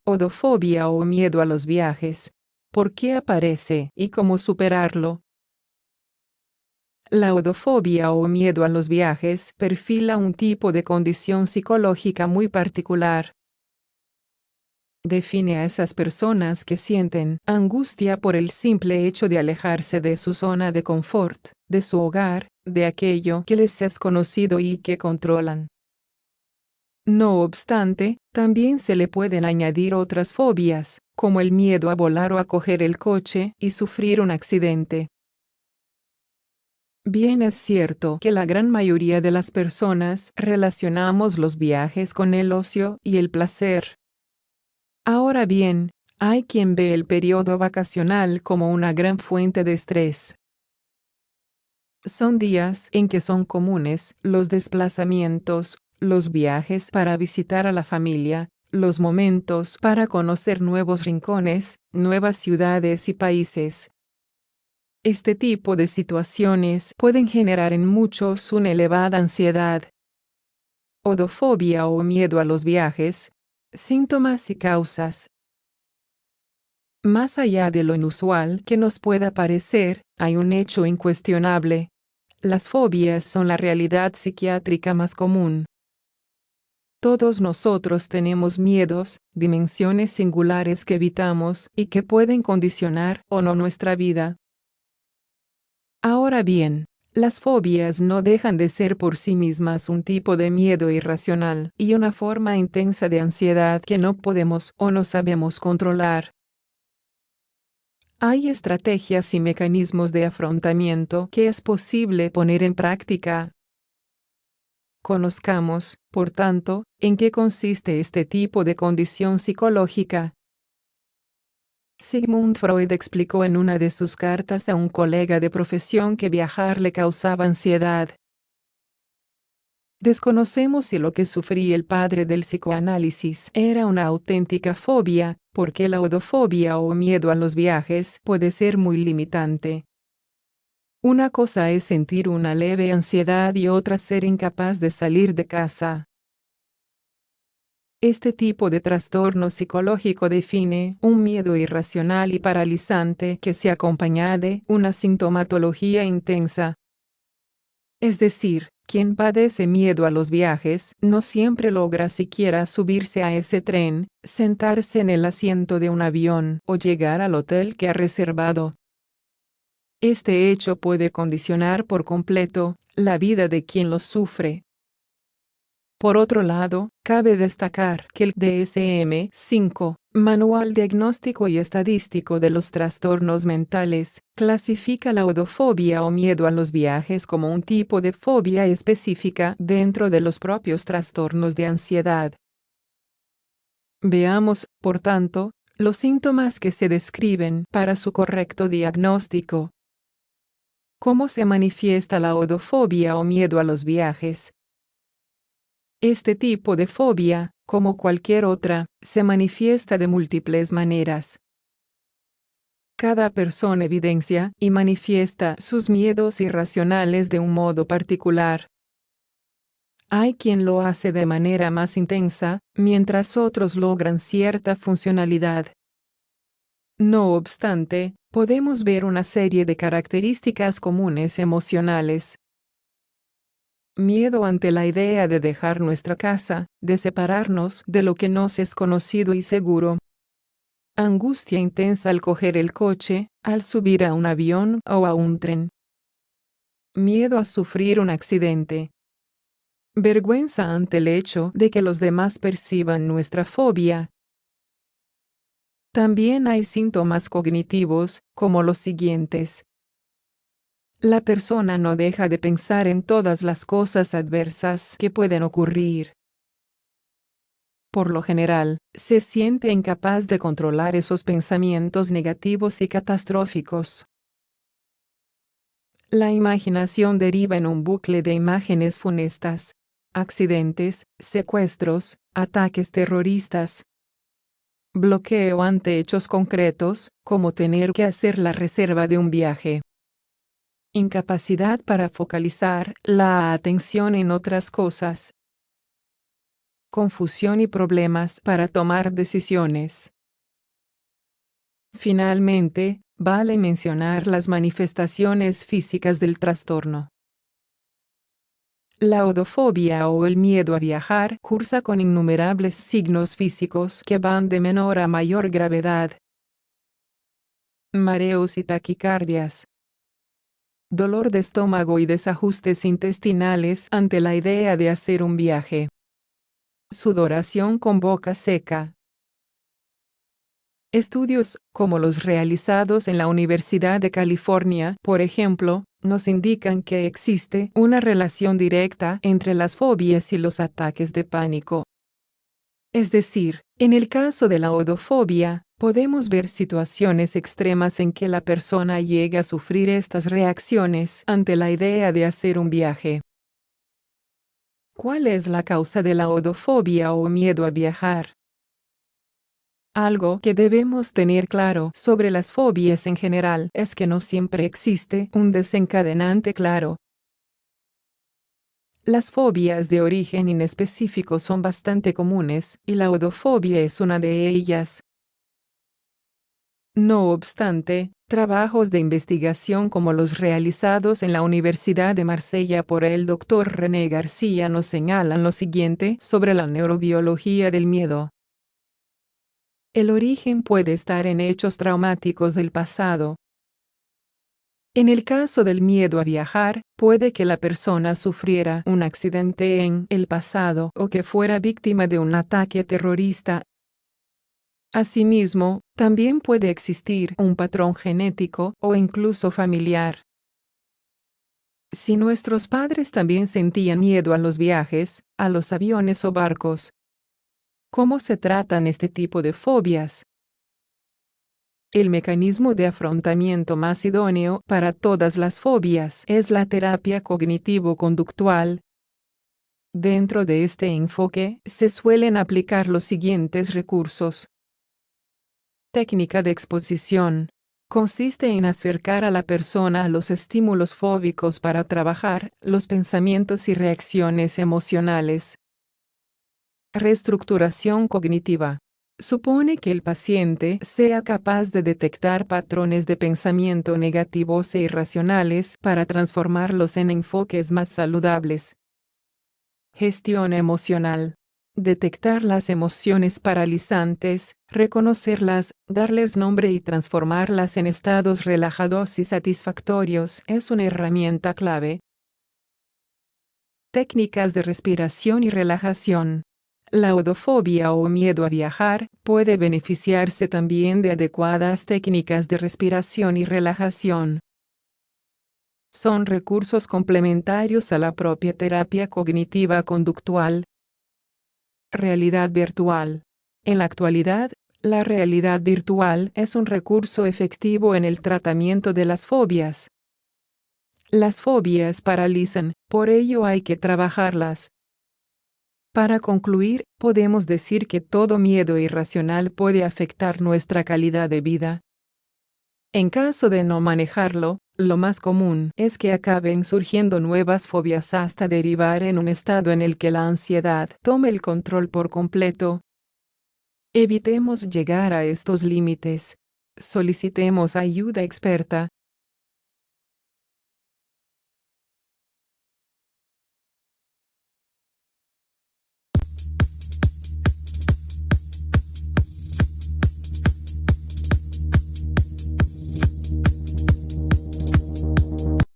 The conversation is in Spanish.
Odofobia o miedo a los viajes. ¿Por qué aparece y cómo superarlo? La odofobia o miedo a los viajes perfila un tipo de condición psicológica muy particular. Define a esas personas que sienten angustia por el simple hecho de alejarse de su zona de confort, de su hogar, de aquello que les es conocido y que controlan. No obstante, también se le pueden añadir otras fobias, como el miedo a volar o a coger el coche y sufrir un accidente. Bien es cierto que la gran mayoría de las personas relacionamos los viajes con el ocio y el placer. Ahora bien, hay quien ve el periodo vacacional como una gran fuente de estrés. Son días en que son comunes los desplazamientos, los viajes para visitar a la familia, los momentos para conocer nuevos rincones, nuevas ciudades y países. Este tipo de situaciones pueden generar en muchos una elevada ansiedad, odofobia o miedo a los viajes. Síntomas y causas. Más allá de lo inusual que nos pueda parecer, hay un hecho incuestionable. Las fobias son la realidad psiquiátrica más común. Todos nosotros tenemos miedos, dimensiones singulares que evitamos y que pueden condicionar o no nuestra vida. Ahora bien, las fobias no dejan de ser por sí mismas un tipo de miedo irracional y una forma intensa de ansiedad que no podemos o no sabemos controlar. Hay estrategias y mecanismos de afrontamiento que es posible poner en práctica. Conozcamos, por tanto, en qué consiste este tipo de condición psicológica. Sigmund Freud explicó en una de sus cartas a un colega de profesión que viajar le causaba ansiedad. Desconocemos si lo que sufría el padre del psicoanálisis era una auténtica fobia, porque la odofobia o miedo a los viajes puede ser muy limitante. Una cosa es sentir una leve ansiedad y otra ser incapaz de salir de casa. Este tipo de trastorno psicológico define un miedo irracional y paralizante que se acompaña de una sintomatología intensa. Es decir, quien padece miedo a los viajes no siempre logra siquiera subirse a ese tren, sentarse en el asiento de un avión o llegar al hotel que ha reservado. Este hecho puede condicionar por completo la vida de quien lo sufre. Por otro lado, cabe destacar que el DSM-5, Manual Diagnóstico y Estadístico de los Trastornos Mentales, clasifica la odofobia o miedo a los viajes como un tipo de fobia específica dentro de los propios trastornos de ansiedad. Veamos, por tanto, los síntomas que se describen para su correcto diagnóstico. ¿Cómo se manifiesta la odofobia o miedo a los viajes? Este tipo de fobia, como cualquier otra, se manifiesta de múltiples maneras. Cada persona evidencia y manifiesta sus miedos irracionales de un modo particular. Hay quien lo hace de manera más intensa, mientras otros logran cierta funcionalidad. No obstante, podemos ver una serie de características comunes emocionales. Miedo ante la idea de dejar nuestra casa, de separarnos de lo que nos es conocido y seguro. Angustia intensa al coger el coche, al subir a un avión o a un tren. Miedo a sufrir un accidente. Vergüenza ante el hecho de que los demás perciban nuestra fobia. También hay síntomas cognitivos, como los siguientes. La persona no deja de pensar en todas las cosas adversas que pueden ocurrir. Por lo general, se siente incapaz de controlar esos pensamientos negativos y catastróficos. La imaginación deriva en un bucle de imágenes funestas, accidentes, secuestros, ataques terroristas. Bloqueo ante hechos concretos, como tener que hacer la reserva de un viaje. incapacidad para focalizar la atención en otras cosas, confusión y problemas para tomar decisiones. Finalmente, vale mencionar las manifestaciones físicas del trastorno. La odofobia o el miedo a viajar cursa con innumerables signos físicos que van de menor a mayor gravedad. Mareos y taquicardias. Dolor de estómago y desajustes intestinales ante la idea de hacer un viaje. Sudoración con boca seca. Estudios, como los realizados en la Universidad de California, por ejemplo, nos indican que existe una relación directa entre las fobias y los ataques de pánico. Es decir, en el caso de la odofobia, podemos ver situaciones extremas en que la persona llega a sufrir estas reacciones ante la idea de hacer un viaje. ¿Cuál es la causa de la odofobia o miedo a viajar? Algo que debemos tener claro sobre las fobias en general es que no siempre existe un desencadenante claro. Las fobias de origen inespecífico son bastante comunes, y la odofobia es una de ellas. No obstante, trabajos de investigación como los realizados en la Universidad de Marsella por el Dr. René García nos señalan lo siguiente sobre la neurobiología del miedo. El origen puede estar en hechos traumáticos del pasado. En el caso del miedo a viajar, puede que la persona sufriera un accidente en el pasado o que fuera víctima de un ataque terrorista. Asimismo, también puede existir un patrón genético o incluso familiar. Si nuestros padres también sentían miedo a los viajes, a los aviones o barcos, ¿cómo se tratan este tipo de fobias? El mecanismo de afrontamiento más idóneo para todas las fobias es la terapia cognitivo-conductual. Dentro de este enfoque se suelen aplicar los siguientes recursos. Técnica de exposición. Consiste en acercar a la persona a los estímulos fóbicos para trabajar los pensamientos y reacciones emocionales. Reestructuración cognitiva. Supone que el paciente sea capaz de detectar patrones de pensamiento negativos e irracionales para transformarlos en enfoques más saludables. Gestión emocional. Detectar las emociones paralizantes, reconocerlas, darles nombre y transformarlas en estados relajados y satisfactorios es una herramienta clave. Técnicas de respiración y relajación. La odofobia o miedo a viajar puede beneficiarse también de adecuadas técnicas de respiración y relajación. Son recursos complementarios a la propia terapia cognitiva conductual. Realidad virtual. En la actualidad, la realidad virtual es un recurso efectivo en el tratamiento de las fobias. Las fobias paralizan, por ello hay que trabajarlas. Para concluir, podemos decir que todo miedo irracional puede afectar nuestra calidad de vida. En caso de no manejarlo, lo más común es que acaben surgiendo nuevas fobias hasta derivar en un estado en el que la ansiedad tome el control por completo. Evitemos llegar a estos límites. Solicitemos ayuda experta,